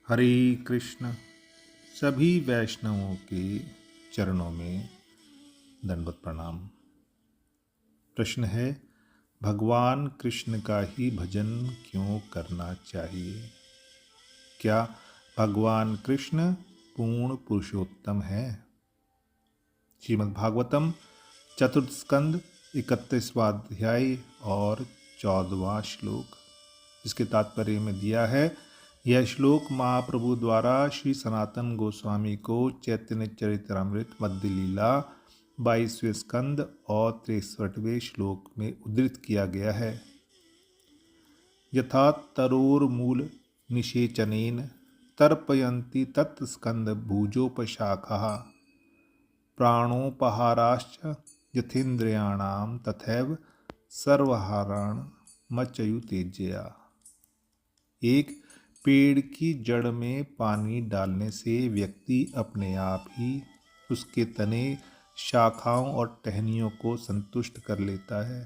हरे कृष्ण। सभी वैष्णवों के चरणों में दंडवत प्रणाम। प्रश्न है, भगवान कृष्ण का ही भजन क्यों करना चाहिए? क्या भगवान कृष्ण पूर्ण पुरुषोत्तम है? श्रीमद् भागवतम चतुर्थ स्कंद 31वां अध्याय और 14वां श्लोक। इसके तात्पर्य में दिया है। यह श्लोक महाप्रभु द्वारा श्री सनातन गोस्वामी को चैतन्य चरितामृत मध्य लीला 22वें स्कंद और 63वें श्लोक में उद्धृत किया गया है। यथा तरोर्मूल निषेचनेन तर्पयन्ति तत्स्कंद भुजोपशाखाः प्राणोपहाराश्च यथेन्द्रियाणां तथैव सर्वहारान् मच्युतेज्यया। एक पेड़ की जड़ में पानी डालने से व्यक्ति अपने आप ही उसके तने, शाखाओं और टहनियों को संतुष्ट कर लेता है।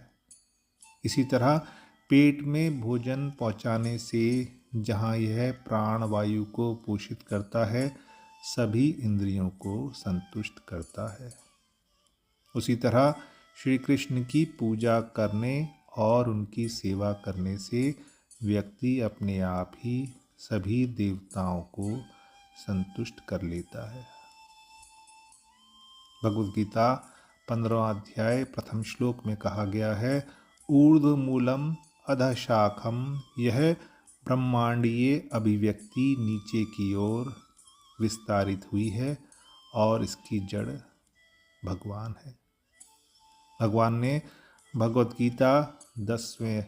इसी तरह पेट में भोजन पहुंचाने से जहाँ यह प्राण वायु को पोषित करता है, सभी इंद्रियों को संतुष्ट करता है। उसी तरह श्री कृष्ण की पूजा करने और उनकी सेवा करने से व्यक्ति अपने आप ही सभी देवताओं को संतुष्ट कर लेता है। भगवद गीता 15वां अध्याय प्रथम श्लोक में कहा गया है, ऊर्ध्वमूलम अधः शाखम, यह ब्रह्मांडीय अभिव्यक्ति नीचे की ओर विस्तारित हुई है और इसकी जड़ भगवान है। भगवान ने भगवद गीता 10वें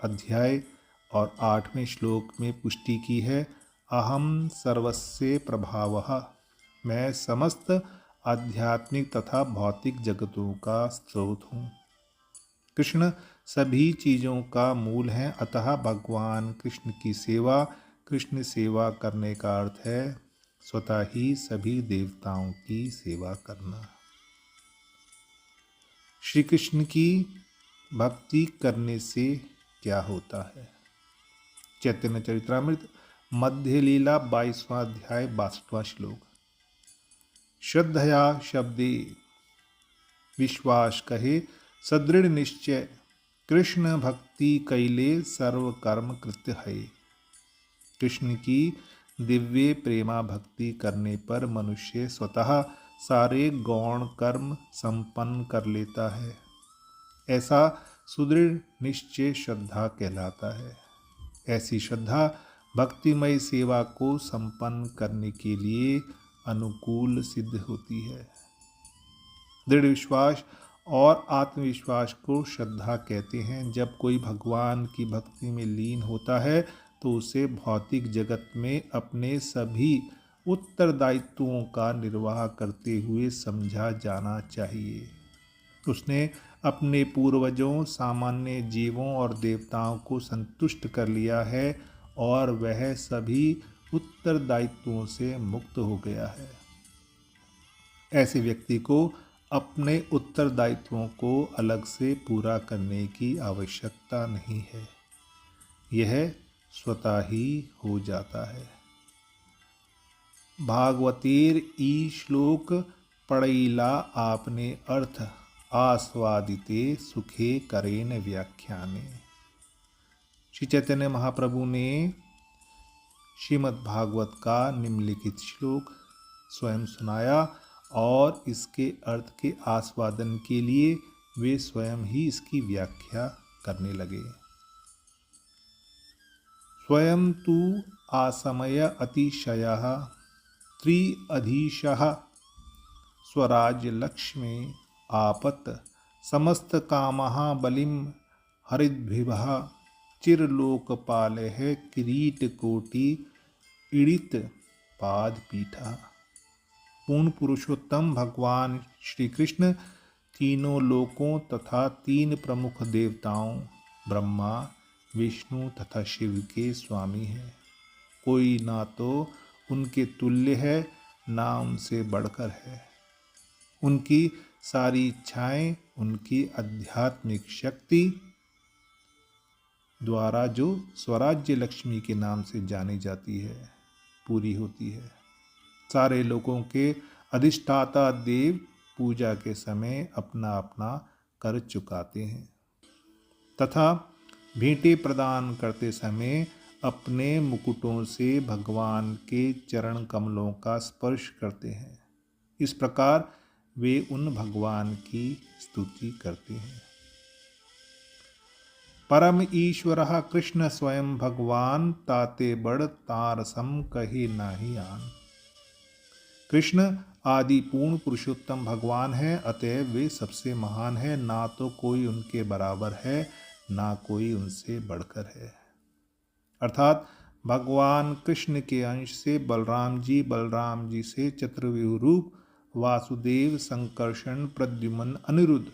अध्याय और 8वें श्लोक में पुष्टि की है, अहम सर्वस्य प्रभावः, मैं समस्त आध्यात्मिक तथा भौतिक जगतों का स्रोत हूँ। कृष्ण सभी चीज़ों का मूल है, अतः भगवान कृष्ण की सेवा, कृष्ण सेवा करने का अर्थ है स्वतः ही सभी देवताओं की सेवा करना। श्री कृष्ण की भक्ति करने से क्या होता है? चैतन्य चरितामृत मध्य लीला 22वां अध्याय 62वां श्लोक। श्रद्धया शब्दे विश्वास कहे सदृढ़ निश्चय, कृष्ण भक्ति कैले सर्व कर्म कृत्य है। कृष्ण की दिव्य प्रेमा भक्ति करने पर मनुष्य स्वतः सारे गौण कर्म संपन्न कर लेता है। ऐसा सुदृढ़ निश्चय श्रद्धा कहलाता है। ऐसी श्रद्धा भक्तिमय सेवा को संपन्न करने के लिए अनुकूल सिद्ध होती है। दृढ़ विश्वास और आत्मविश्वास को श्रद्धा कहते हैं। जब कोई भगवान की भक्ति में लीन होता है तो उसे भौतिक जगत में अपने सभी उत्तरदायित्वों का निर्वाह करते हुए समझा जाना चाहिए। उसने अपने पूर्वजों, सामान्य जीवों और देवताओं को संतुष्ट कर लिया है और वह सभी उत्तरदायित्वों से मुक्त हो गया है। ऐसे व्यक्ति को अपने उत्तरदायित्वों को अलग से पूरा करने की आवश्यकता नहीं है, यह स्वतः ही हो जाता है। भागवतेर ई श्लोक पढ़ैला आपने अर्थ आस्वादिते सुखे करेन व्याख्याने। श्री चैतन्य महाप्रभु ने श्रीमद् भागवत का निम्नलिखित श्लोक स्वयं सुनाया और इसके अर्थ के आस्वादन के लिए वे स्वयं ही इसकी व्याख्या करने लगे। स्वयं तु आसमय अतिशयः त्रिअधीशः स्वराज्य लक्ष्मी आपत समस्त कामः बलिम हरिद्भिवः चिरलोकपालः किरीटकोटि ईडित पादपीठा। पूर्ण पुरुषोत्तम भगवान श्री कृष्ण तीनों लोकों तथा तीन प्रमुख देवताओं ब्रह्मा, विष्णु तथा शिव के स्वामी हैं। कोई ना तो उनके तुल्य है, ना उनसे बढ़कर है। उनकी सारी इच्छाएं उनकी आध्यात्मिक शक्ति द्वारा जो स्वराज्य लक्ष्मी के नाम से जानी जाती है। पूरी होती है। सारे लोगों के अधिष्ठाता देव पूजा के समय अपना अपना कर चुकाते हैं तथा भेंटें प्रदान करते समय अपने मुकुटों से भगवान के चरण कमलों का स्पर्श करते हैं। इस प्रकार वे उन भगवान की स्तुति करते हैं। परम ईश्वर कृष्ण स्वयं भगवान ताते बड़ तारसम कहे नाही आन। कृष्ण आदि पूर्ण पुरुषोत्तम भगवान है, अतएव वे सबसे महान है। ना तो कोई उनके बराबर है, ना कोई उनसे बढ़कर है। अर्थात भगवान कृष्ण के अंश से बलराम जी से चतुर्व्यूह रूप वासुदेव, संकर्षण, प्रद्युम्न, अनिरुद्ध,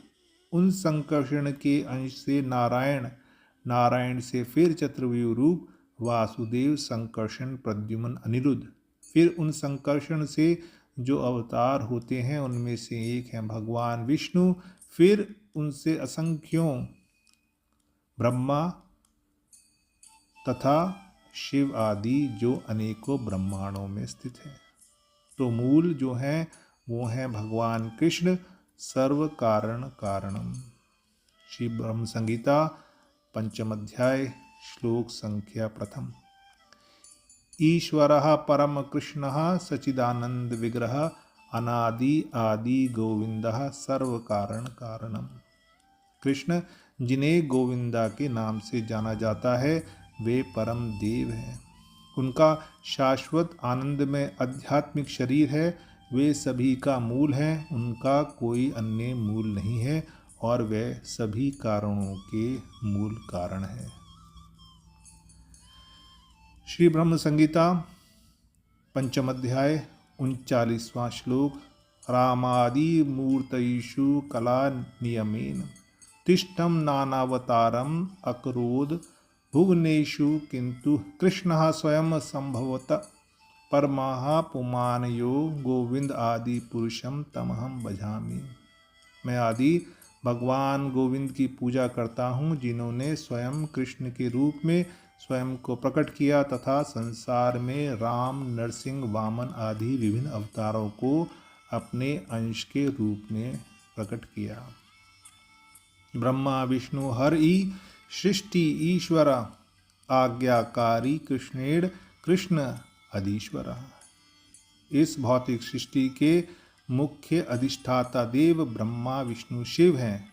उन संकर्षण के अंश से नारायण से फिर चतुर्व्यूह रूप वासुदेव, संकर्षण, प्रद्युम्न, अनिरुद्ध, फिर उन संकर्षण से जो अवतार होते हैं उनमें से एक है भगवान विष्णु, फिर उनसे असंख्यों ब्रह्मा तथा शिव आदि जो अनेकों ब्रह्मांडों में स्थित हैं। तो मूल जो है वो है भगवान कृष्ण, सर्व कारण कारणम। श्री ब्रह्म संगीता पंचम अध्याय श्लोक संख्या प्रथम। ईश्वरः परम कृष्णः सच्चिदानंद विग्रह अनादि आदि गोविंदः सर्व कारण कारणम। कृष्ण जिन्हें गोविंदा के नाम से जाना जाता है वे परम देव हैं। उनका शाश्वत आनंदमय आध्यात्मिक शरीर है। वे सभी का मूल है, उनका कोई अन्य मूल नहीं है और वे सभी कारणों के मूल कारण है। श्री ब्रह्म संगीता पंचम अध्याय 39वां श्लोक। रामादि मूर्तयिषु कला नियमेन तिष्ठम नानावतारम अकरोद भुवनेषु किंतु कृष्णः स्वयं संभवत परमः पुमानयो गोविंद आदि पुरुषम तमहम भजामि। मैं आदि भगवान गोविंद की पूजा करता हूँ जिन्होंने स्वयं कृष्ण के रूप में स्वयं को प्रकट किया तथा संसार में राम, नरसिंह, वामन आदि विभिन्न अवतारों को अपने अंश के रूप में प्रकट किया। ब्रह्मा विष्णु हरि सृष्टि ईश्वर आज्ञाकारी कृष्णेड़ कृष्ण अधीश्वर। इस भौतिक सृष्टि के मुख्य अधिष्ठाता देव ब्रह्मा विष्णु शिव हैं,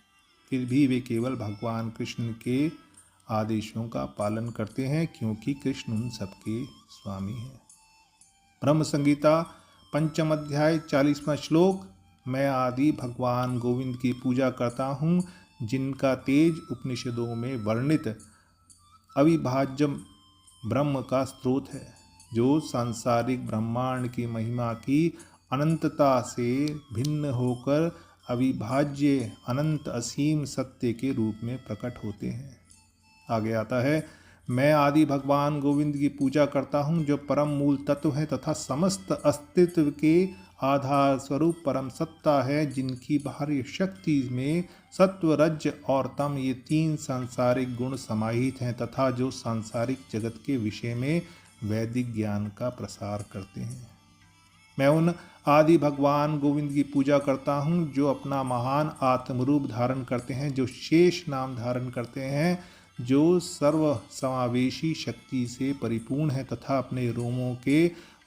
फिर भी वे केवल भगवान कृष्ण के आदेशों का पालन करते हैं क्योंकि कृष्ण उन सबके स्वामी हैं। ब्रह्म संगीता पंचम अध्याय 40वां श्लोक। मैं आदि भगवान गोविंद की पूजा करता हूँ जिनका तेज उपनिषदों में वर्णित अविभाज्य ब्रह्म का स्रोत है, जो सांसारिक ब्रह्मांड की महिमा की अनंतता से भिन्न होकर अविभाज्य अनंत असीम सत्य के रूप में प्रकट होते हैं। आगे आता है, मैं आदि भगवान गोविंद की पूजा करता हूँ जो परम मूल तत्व है तथा समस्त अस्तित्व के आधार स्वरूप परम सत्ता है, जिनकी बाहरी शक्ति में सत्व, रज और तम ये तीन सांसारिक गुण समाहित हैं तथा जो सांसारिक जगत के विषय में वैदिक ज्ञान का प्रसार करते हैं। मैं उन आदि भगवान गोविंद की पूजा करता हूँ जो अपना महान आत्मरूप धारण करते हैं, जो शेष नाम धारण करते हैं, जो सर्व समावेशी शक्ति से परिपूर्ण है तथा अपने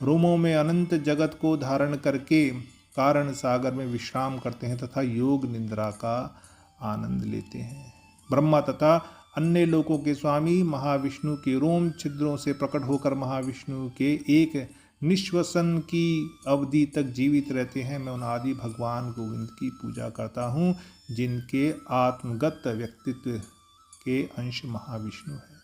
रोमों में अनंत जगत को धारण करके कारण सागर में विश्राम करते हैं तथा योग निद्रा का आनंद लेते हैं। ब्रह्मा तथा अन्य लोकों के स्वामी महाविष्णु के रोम छिद्रों से प्रकट होकर महाविष्णु के एक निश्वसन की अवधि तक जीवित रहते हैं। मैं उन आदि भगवान गोविंद की पूजा करता हूँ जिनके आत्मगत व्यक्तित्व के अंश महाविष्णु है।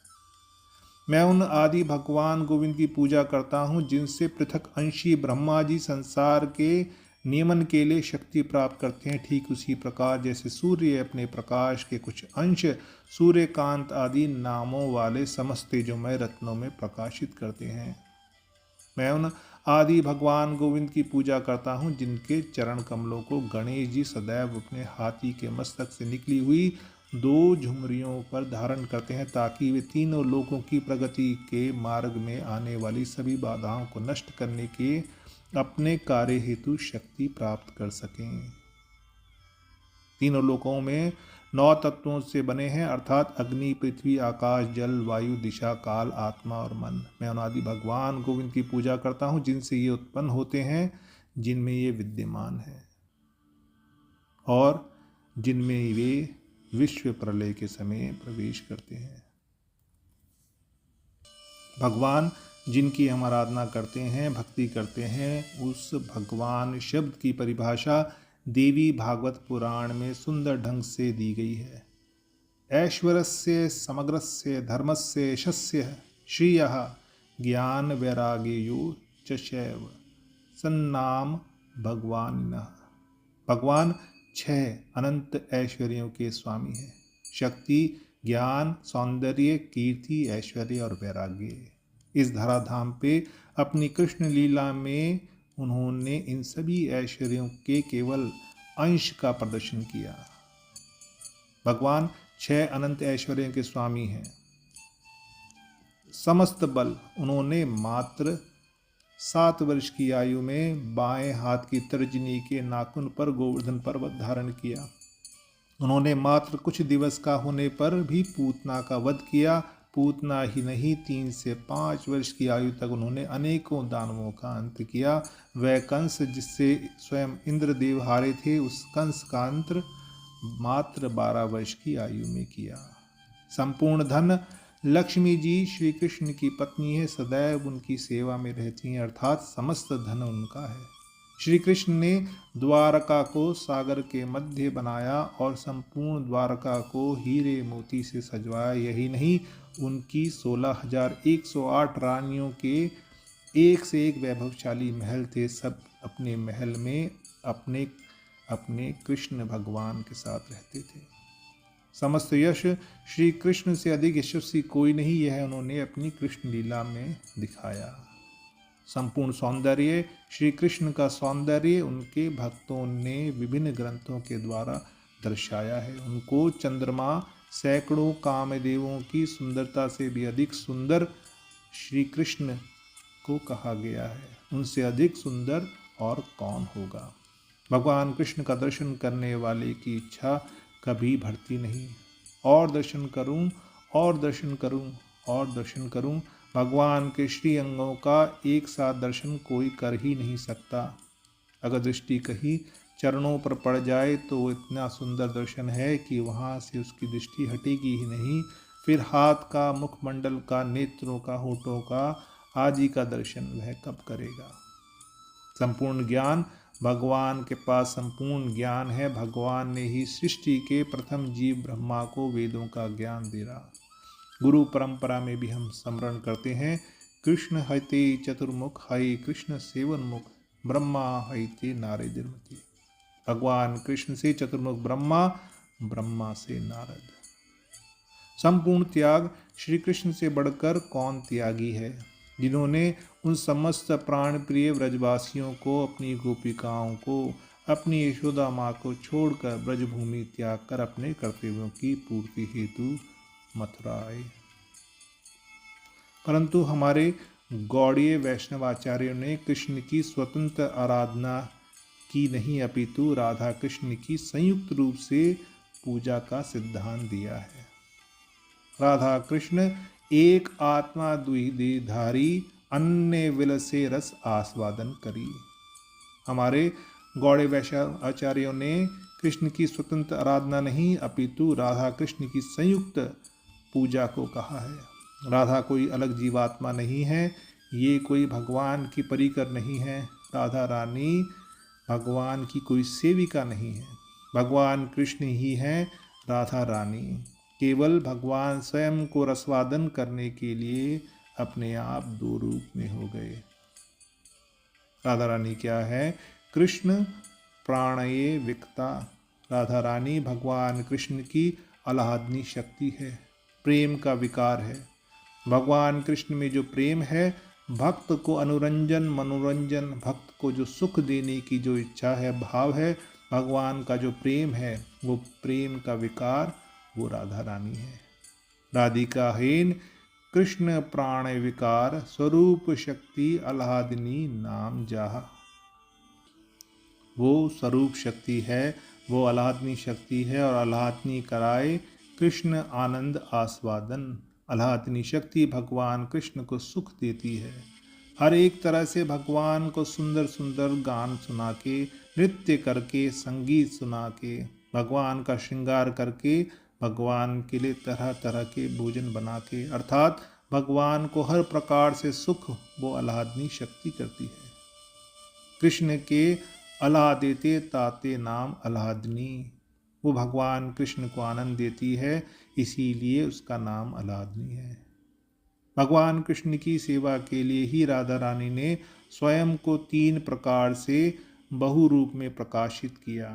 मैं उन आदि भगवान गोविंद की पूजा करता हूँ जिनसे पृथक अंशी ब्रह्मा जी संसार के नियमन के लिए शक्ति प्राप्त करते हैं। ठीक उसी प्रकार जैसे सूर्य अपने प्रकाश के कुछ अंश सूर्यकांत आदि नामों वाले समस्त तेजोमय रत्नों में प्रकाशित करते हैं। मैं उन आदि भगवान गोविंद की पूजा करता हूँ जिनके चरण कमलों को गणेश जी सदैव अपने हाथी के मस्तक से निकली हुई 2 झुमरियों पर धारण करते हैं ताकि वे तीनों लोगों की प्रगति के मार्ग में आने वाली सभी बाधाओं को नष्ट करने के अपने कार्य हेतु शक्ति प्राप्त कर सकें। तीनों लोकों में 9 तत्वों से बने हैं, अर्थात अग्नि, पृथ्वी, आकाश, जल, वायु, दिशा, काल, आत्मा और मन। मैं अनादि भगवान गोविंद की पूजा करता हूँ जिनसे ये उत्पन्न होते हैं, जिनमें ये विद्यमान है और जिनमें वे विश्व प्रलय के समय प्रवेश करते हैं। भगवान जिनकी हम आराधना करते हैं, भक्ति करते हैं, उस भगवान शब्द की परिभाषा देवी भागवत पुराण में सुंदर ढंग से दी गई है। ऐश्वर्यस्य समग्रस्य धर्मस्य यशस्य श्रियः ज्ञान वैराग्यो च शैव सन्नाम भगवानिनः। भगवान 6 अनंत ऐश्वर्यों के स्वामी हैं। शक्ति, ज्ञान, सौंदर्य, कीर्ति, ऐश्वर्य और वैराग्य। इस धराधाम पे अपनी कृष्ण लीला में उन्होंने इन सभी ऐश्वर्यों के केवल अंश का प्रदर्शन किया। भगवान 6 अनंत ऐश्वर्यों के स्वामी हैं। समस्त बल उन्होंने मात्र 7 वर्ष की आयु में बाएं हाथ की तर्जनी के नाखून पर गोवर्धन पर्वत धारण किया। उन्होंने मात्र कुछ दिवस का होने पर भी पूतना का वध किया। पूतना ही नहीं, 3 से 5 वर्ष की आयु तक उन्होंने अनेकों दानवों का अंत किया। वह कंस जिससे स्वयं इंद्रदेव हारे थे, उस कंस का अंत मात्र 12 वर्ष की आयु में किया। संपूर्ण धन लक्ष्मी जी श्री कृष्ण की पत्नी है, सदैव उनकी सेवा में रहती हैं, अर्थात समस्त धन उनका है। श्री कृष्ण ने द्वारका को सागर के मध्य बनाया और संपूर्ण द्वारका को हीरे मोती से सजवाया। यही नहीं, उनकी 16,108 रानियों के एक से एक वैभवशाली महल थे। सब अपने महल में अपने अपने कृष्ण भगवान के साथ रहते थे। समस्त यश श्री कृष्ण से अधिक यशस्वी कोई नहीं, यह उन्होंने अपनी कृष्ण लीला में दिखाया। संपूर्ण सौंदर्य श्री कृष्ण का सौंदर्य उनके भक्तों ने विभिन्न ग्रंथों के द्वारा दर्शाया है। उनको चंद्रमा सैकड़ों कामदेवों की सुंदरता से भी अधिक सुंदर श्री कृष्ण को कहा गया है। उनसे अधिक सुंदर और कौन होगा। भगवान कृष्ण का दर्शन करने वाले की इच्छा कभी बढ़ती नहीं। और दर्शन करूं, और दर्शन करूं, और दर्शन करूं। भगवान के श्री अंगों का एक साथ दर्शन कोई कर ही नहीं सकता। अगर दृष्टि कहीं चरणों पर पड़ जाए तो वो इतना सुंदर दर्शन है कि वहाँ से उसकी दृष्टि हटेगी ही नहीं। फिर हाथ का, मुखमंडल का, नेत्रों का, होठों का आदि का दर्शन वह कब करेगा। संपूर्ण ज्ञान भगवान के पास संपूर्ण ज्ञान है। भगवान ने ही सृष्टि के प्रथम जीव ब्रह्मा को वेदों का ज्ञान दिया। गुरु परंपरा में भी हम स्मरण करते हैं, कृष्ण हते चतुर्मुख, हय कृष्ण सेवन मुख, ब्रह्मा हते नारदर्मति। भगवान कृष्ण से चतुर्मुख ब्रह्मा, ब्रह्मा से नारद। संपूर्ण त्याग श्री कृष्ण से बढ़कर कौन त्यागी है, जिन्होंने उन समस्त प्राण प्रिय व्रजवासियों को, अपनी गोपिकाओं को, अपनी यशोदा माँ को छोड़कर ब्रजभूमि त्याग कर अपने कर्तव्यों की पूर्ति हेतु मथुरा आए। परंतु हमारे गौड़ीय वैष्णवाचार्यों ने कृष्ण की स्वतंत्र आराधना की नहीं, अपितु राधा कृष्ण की संयुक्त रूप से पूजा का सिद्धांत दिया है। राधा कृष्ण एक आत्मा द्विदेधारी, अन्य विलसे रस आस्वादन करी। हमारे गौड़ीय वैष्णव आचार्यों ने कृष्ण की स्वतंत्र आराधना नहीं, अपितु राधा कृष्ण की संयुक्त पूजा को कहा है। राधा कोई अलग जीवात्मा नहीं है, ये कोई भगवान की परिकर नहीं है। राधा रानी भगवान की कोई सेविका नहीं है, भगवान कृष्ण ही है राधा रानी। केवल भगवान स्वयं को रसवादन करने के लिए अपने आप 2 रूप में हो गए। राधा रानी क्या है? कृष्ण प्राणये विकता। राधा रानी भगवान कृष्ण की आह्लादनी शक्ति है, प्रेम का विकार है। भगवान कृष्ण में जो प्रेम है, भक्त को अनुरंजन, मनोरंजन, भक्त को जो सुख देने की जो इच्छा है, भाव है, भगवान का जो प्रेम है, वो प्रेम का विकार वो राधा रानी है। राधिका हेन कृष्ण प्राण विकार, स्वरूप शक्ति आह्लादिनी नाम जाहा। वो स्वरूप शक्ति है, वो आह्लादनी शक्ति है और आह्लादनी कराए कृष्ण आनंद आस्वादन। आह्लादनी शक्ति भगवान कृष्ण को सुख देती है। हर एक तरह से भगवान को सुंदर सुंदर गान सुना के, नृत्य करके, संगीत सुना के, भगवान का श्रृंगार करके, भगवान के लिए तरह तरह के भोजन बना के, अर्थात भगवान को हर प्रकार से सुख वो आह्लादनी शक्ति करती है। कृष्ण के आह्लादेते ताते नाम आह्लादनी, वो भगवान कृष्ण को आनंद देती है, इसीलिए उसका नाम आह्लादनी है। भगवान कृष्ण की सेवा के लिए ही राधा रानी ने स्वयं को 3 प्रकार से बहु रूप में प्रकाशित किया।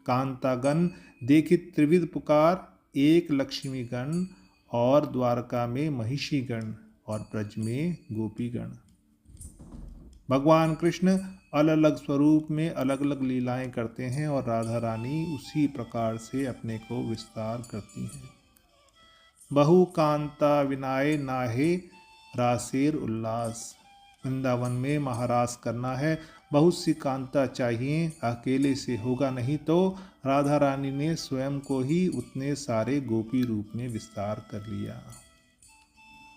कांतागण देखित त्रिविध पुकार, एक लक्ष्मीगण और द्वारका में महिषीगण और ब्रज में गोपीगण। भगवान कृष्ण अलग अलग स्वरूप में अलग अलग लीलाएं करते हैं और राधा रानी उसी प्रकार से अपने को विस्तार करती हैं। बहु कांता विनाय नाहे रासेर उल्लास। वृंदावन में महारास करना है, बहुत सी कांता चाहिए, अकेले से होगा नहीं। तो राधा रानी ने स्वयं को ही उतने सारे गोपी रूप में विस्तार कर लिया।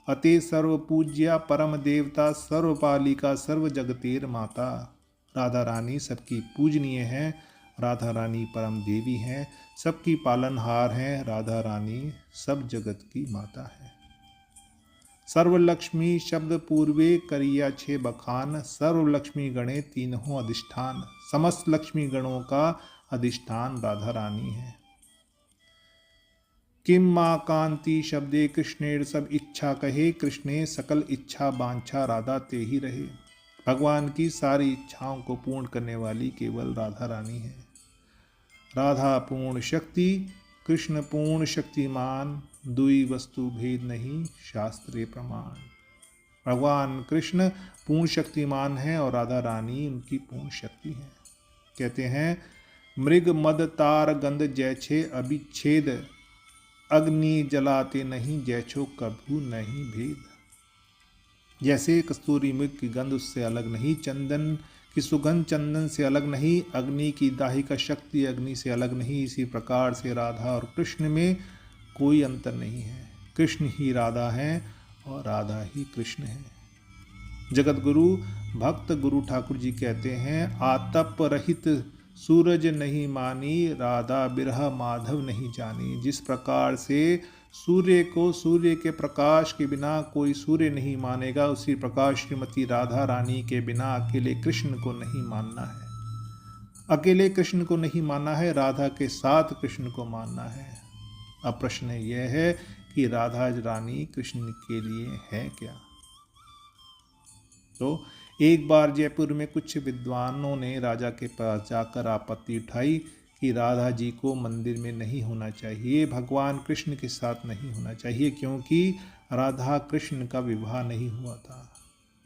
अते सर्व पूज्या परम देवता, सर्वपालिका, सर्व जगतेर माता। राधा रानी सबकी पूजनीय है, राधा रानी परम देवी हैं, सबकी पालनहार हैं, राधा रानी सब जगत की माता है। सर्वलक्ष्मी शब्द पूर्वे करिया छे बखान, सर्वलक्ष्मी गणे तीनों अधिष्ठान। समस्त लक्ष्मी गणों का अधिष्ठान राधा रानी है। किम माँ कांति शब्दे कृष्णेर सब इच्छा कहे, कृष्णे सकल इच्छा बांछा राधा ते ही रहे। भगवान की सारी इच्छाओं को पूर्ण करने वाली केवल राधा रानी है। राधा पूर्ण शक्ति, कृष्ण पूर्ण शक्तिमान, दुई वस्तु भेद नहीं शास्त्रे प्रमाण। भगवान कृष्ण पूर्ण शक्तिमान है और राधा रानी उनकी पूर्ण शक्ति है। कहते हैं मृग मद तार गंध जैछे अभिच्छेद, अग्नि जलाते नहीं जैछो कभू नहीं भेद। जैसे कस्तूरी मृग की गंध उससे अलग नहीं, चंदन की सुगंध चंदन से अलग नहीं, अग्नि की दाहिका शक्ति अग्नि से अलग नहीं, इसी प्रकार से राधा और कृष्ण में कोई अंतर नहीं है। कृष्ण ही राधा है और राधा ही कृष्ण है। जगत गुरु भक्त गुरु ठाकुर जी कहते हैं, आतप रहित सूरज नहीं मानी, राधा बिरह माधव नहीं जानी। जिस प्रकार से सूर्य को सूर्य के प्रकाश के बिना कोई सूर्य नहीं मानेगा, उसी प्रकार श्रीमती राधा रानी के बिना अकेले कृष्ण को नहीं मानना है। अकेले कृष्ण को नहीं मानना है, राधा के साथ कृष्ण को मानना है। अब प्रश्न यह है कि राधा रानी कृष्ण के लिए है क्या? तो एक बार जयपुर में कुछ विद्वानों ने राजा के पास जाकर आपत्ति उठाई कि राधा जी को मंदिर में नहीं होना चाहिए, भगवान कृष्ण के साथ नहीं होना चाहिए, क्योंकि राधा कृष्ण का विवाह नहीं हुआ था।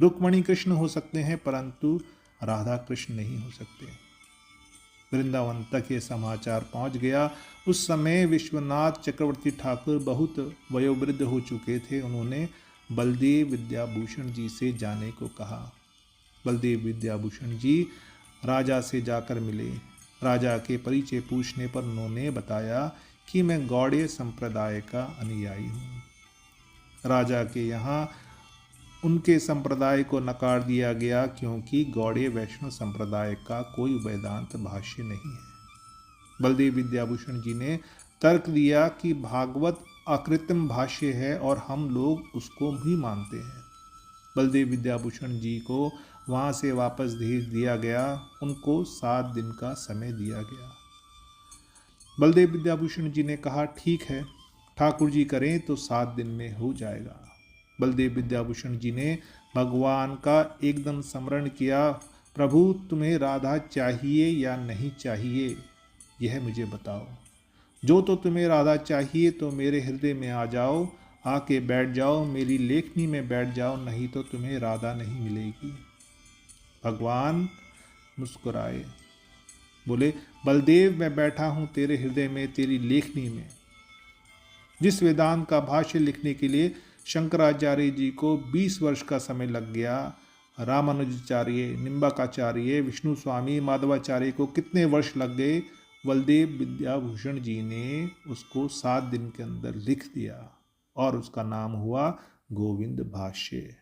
रुक्मणी कृष्ण हो सकते हैं परंतु राधा कृष्ण नहीं हो सकते। वृंदावन तक ये समाचार पहुंच गया। उस समय विश्वनाथ चक्रवर्ती ठाकुर बहुत वयोवृद्ध हो चुके थे। उन्होंने बलदेव विद्याभूषण जी से जाने को कहा। बलदेव विद्याभूषण जी राजा से जाकर मिले। राजा के परिचय पूछने पर उन्होंने बताया कि मैं गौड़ीय संप्रदाय का अनुयायी हूँ। राजा के यहाँ उनके संप्रदाय को नकार दिया गया क्योंकि गौड़ीय वैष्णव संप्रदाय का कोई वेदांत भाष्य नहीं है। बलदेव विद्याभूषण जी ने तर्क दिया कि भागवत अकृत्रिम भाष्य है और हम लोग उसको भी मानते हैं। बलदेव विद्याभूषण जी को वहाँ से वापस भेज दिया गया। उनको 7 दिन का समय दिया गया। बलदेव विद्याभूषण जी ने कहा ठीक है, ठाकुर जी करें तो 7 दिन में हो जाएगा। बलदेव विद्याभूषण जी ने भगवान का एकदम स्मरण किया, प्रभु तुम्हें राधा चाहिए या नहीं चाहिए यह मुझे बताओ। जो तो तुम्हें राधा चाहिए तो मेरे हृदय में आ जाओ, आके बैठ जाओ, मेरी लेखनी में बैठ जाओ, नहीं तो तुम्हें राधा नहीं मिलेगी। भगवान मुस्कुराए, बोले बलदेव मैं बैठा हूँ तेरे हृदय में, तेरी लेखनी में, जिस वेदांत का भाष्य लिखने के लिए शंकराचार्य जी को 20 वर्ष का समय लग गया, रामानुजाचार्य, निम्बाकाचार्य, विष्णु स्वामी, माधवाचार्य को कितने वर्ष लग गए, बलदेव विद्याभूषण जी ने उसको 7 दिन के अंदर लिख दिया और उसका नाम हुआ गोविंद भाष्य।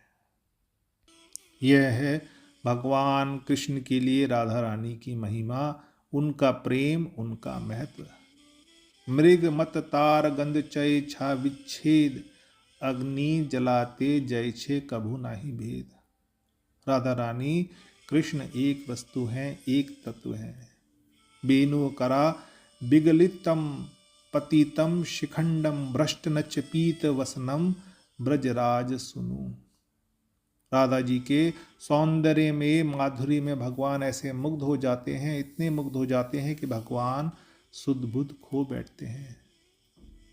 यह है भगवान कृष्ण के लिए राधा रानी की महिमा, उनका प्रेम, उनका महत्व। मृग मत तार गंध चय छा विच्छेद, अग्नि जलाते जय छे कभू नाही भेद। राधा रानी कृष्ण एक वस्तु हैं, एक तत्व हैं। बेनु करा विगलितम पतितम शिखंडम भ्रष्ट नच पीत वसनम ब्रजराज सुनु। राधा जी के सौंदर्य में, माधुरी में भगवान ऐसे मुग्ध हो जाते हैं, इतने मुग्ध हो जाते हैं कि भगवान सुध बुध खो बैठते हैं।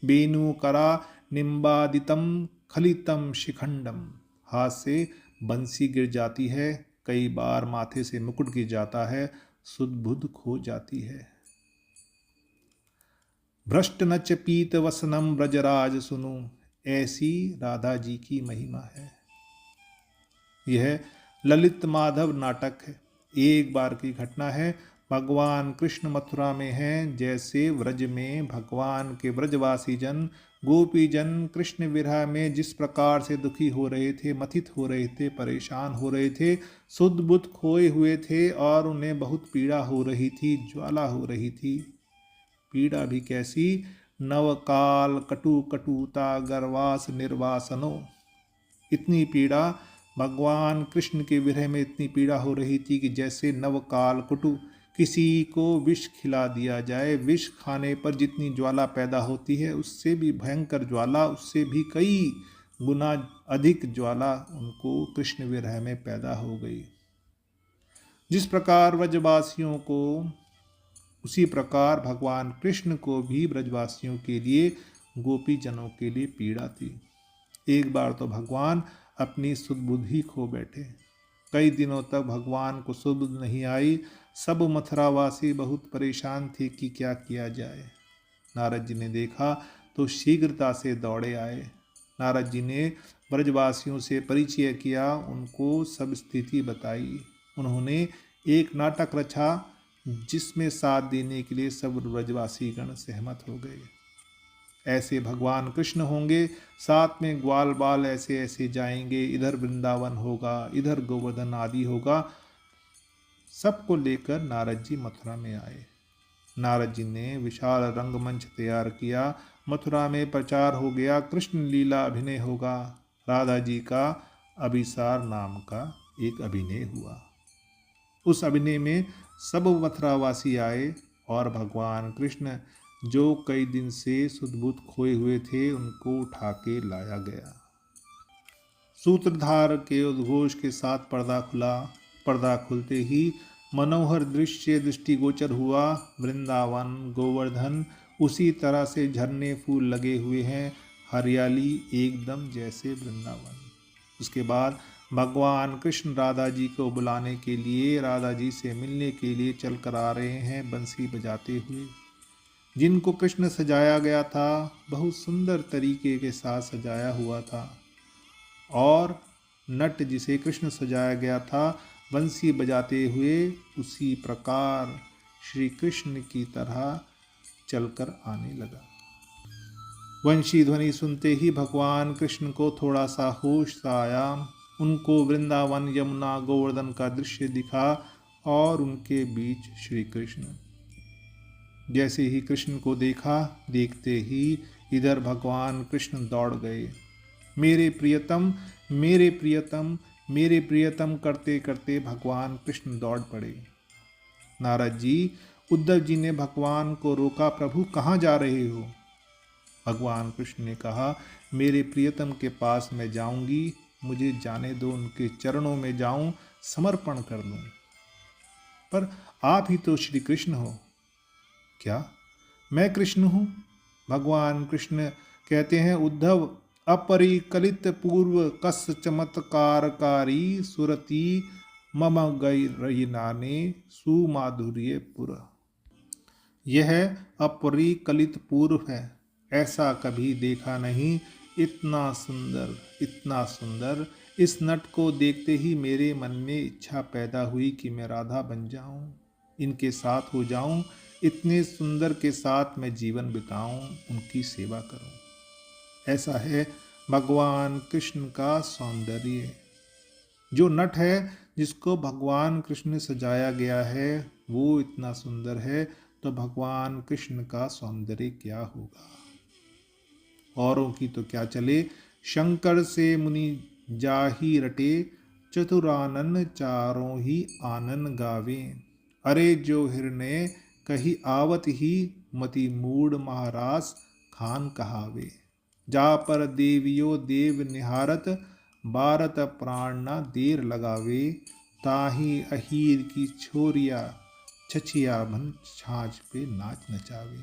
बेनु करा निम्बादितम खलितम शिखंडम, हाथ से बंसी गिर जाती है, कई बार माथे से मुकुट गिर जाता है, सुध बुध खो जाती है। भ्रष्ट नच पीत वसनम ब्रजराज सुनु, ऐसी राधा जी की महिमा है। यह ललित माधव नाटक है। एक बार की घटना है। भगवान कृष्ण मथुरा में हैं, जैसे व्रज में भगवान के व्रजवासी जन, गोपी जन कृष्ण विरह में जिस प्रकार से दुखी हो रहे थे, मथित हो रहे थे, परेशान हो रहे थे, सुध बुध खोए हुए थे और उन्हें बहुत पीड़ा हो रही थी, ज्वाला हो रही थी। पीड़ा भी कैसी, नवकाल कटु कटुता गर्वास निर्वासनो। इतनी पीड़ा, भगवान कृष्ण के विरह में इतनी पीड़ा हो रही थी कि जैसे नवकाल कुटु, किसी को विष खिला दिया जाए, विष खाने पर जितनी ज्वाला पैदा होती है उससे भी भयंकर ज्वाला, उससे भी कई गुना अधिक ज्वाला उनको कृष्ण विरह में पैदा हो गई। जिस प्रकार व्रजवासियों को, उसी प्रकार भगवान कृष्ण को भी ब्रजवासियों के लिए, गोपी जनों के लिए पीड़ा थी। एक बार तो भगवान अपनी सुध-बुद्धि खो बैठे। कई दिनों तक भगवान को सुध नहीं आई। सब मथुरावासी बहुत परेशान थे कि क्या किया जाए। नारद जी ने देखा तो शीघ्रता से दौड़े आए। नारद जी ने ब्रजवासियों से परिचय किया, उनको सब स्थिति बताई। उन्होंने एक नाटक रचा जिसमें साथ देने के लिए सब ब्रजवासी गण सहमत हो गए। ऐसे भगवान कृष्ण होंगे, साथ में ग्वाल बाल ऐसे ऐसे जाएंगे, इधर वृंदावन होगा, इधर गोवर्धन आदि होगा। सबको लेकर नारद जी मथुरा में आए। नारद जी ने विशाल रंगमंच तैयार किया। मथुरा में प्रचार हो गया, कृष्ण लीला अभिनय होगा। राधा जी का अभिसार नाम का एक अभिनय हुआ। उस अभिनय में सब मथुरावासी आए और भगवान कृष्ण जो कई दिन से सुध-बुध खोए हुए थे, उनको उठा के लाया गया। सूत्रधार के उद्घोष के साथ पर्दा खुला। पर्दा खुलते ही मनोहर दृश्य दृष्टिगोचर हुआ। वृंदावन, गोवर्धन उसी तरह से झरने फूल लगे हुए हैं, हरियाली एकदम जैसे वृंदावन। उसके बाद भगवान कृष्ण राधा जी को बुलाने के लिए, राधा जी से मिलने के लिए चल कर आ रहे हैं बंसी बजाते हुए। जिनको कृष्ण सजाया गया था, बहुत सुंदर तरीके के साथ सजाया हुआ था, और नट जिसे कृष्ण सजाया गया था, बंसी बजाते हुए उसी प्रकार श्री कृष्ण की तरह चलकर आने लगा। वंशी ध्वनि सुनते ही भगवान कृष्ण को थोड़ा सा होश सा आया। उनको वृंदावन, यमुना, गोवर्धन का दृश्य दिखा और उनके बीच श्री कृष्ण। जैसे ही कृष्ण को देखा, देखते ही इधर भगवान कृष्ण दौड़ गए। मेरे प्रियतम, मेरे प्रियतम, मेरे प्रियतम करते करते भगवान कृष्ण दौड़ पड़े। नारद जी, उद्धव जी ने भगवान को रोका, प्रभु कहाँ जा रहे हो? भगवान कृष्ण ने कहा, मेरे प्रियतम के पास मैं जाऊंगी, मुझे जाने दो, उनके चरणों में जाऊं, समर्पण कर दूं। पर आप ही तो श्री कृष्ण हो। क्या मैं कृष्ण हूं? भगवान कृष्ण कहते हैं, उद्धव, अपरिकलित पूर्व कस चमत्कारकारी सुरति मम गई नाने सुमाधुर्य पुर। यह अपरिकलित पूर्व है, ऐसा कभी देखा नहीं, इतना सुंदर, इतना सुंदर। इस नट को देखते ही मेरे मन में इच्छा पैदा हुई कि मैं राधा बन जाऊं, इनके साथ हो जाऊं, इतने सुंदर के साथ मैं जीवन बिताऊं, उनकी सेवा करूं। ऐसा है भगवान कृष्ण का सौंदर्य। जो नट है, जिसको भगवान कृष्ण ने सजाया गया है, वो इतना सुंदर है, तो भगवान कृष्ण का सौंदर्य क्या होगा। औरों की तो क्या चले, शंकर से मुनि जाहि रटे, चतुरानन चारों ही आनन गावे। अरे जो हिरने कही आवत ही, मति मूड महारास खान कहावे। जा पर देवियो देव निहारत, बारत प्राण न देर लगावे। ताही अहीर की छोरिया, छछिया बन छाछ पे नाच नचावे।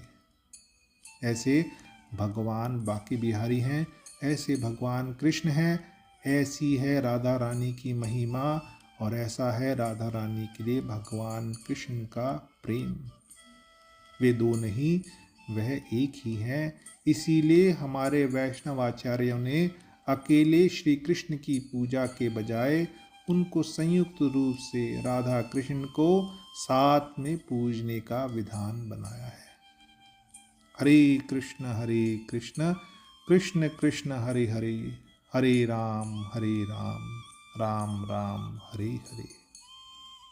ऐसे भगवान बाकी बिहारी हैं, ऐसे भगवान कृष्ण हैं, ऐसी है राधा रानी की महिमा, और ऐसा है राधा रानी के लिए भगवान कृष्ण का प्रेम। वे दो नहीं, वह एक ही हैं। इसीलिए हमारे वैष्णव आचार्यों ने अकेले श्री कृष्ण की पूजा के बजाय उनको संयुक्त रूप से राधा कृष्ण को साथ में पूजने का विधान बनाया है। हरे कृष्ण कृष्ण कृष्ण हरे हरे, हरे राम राम राम हरे हरे।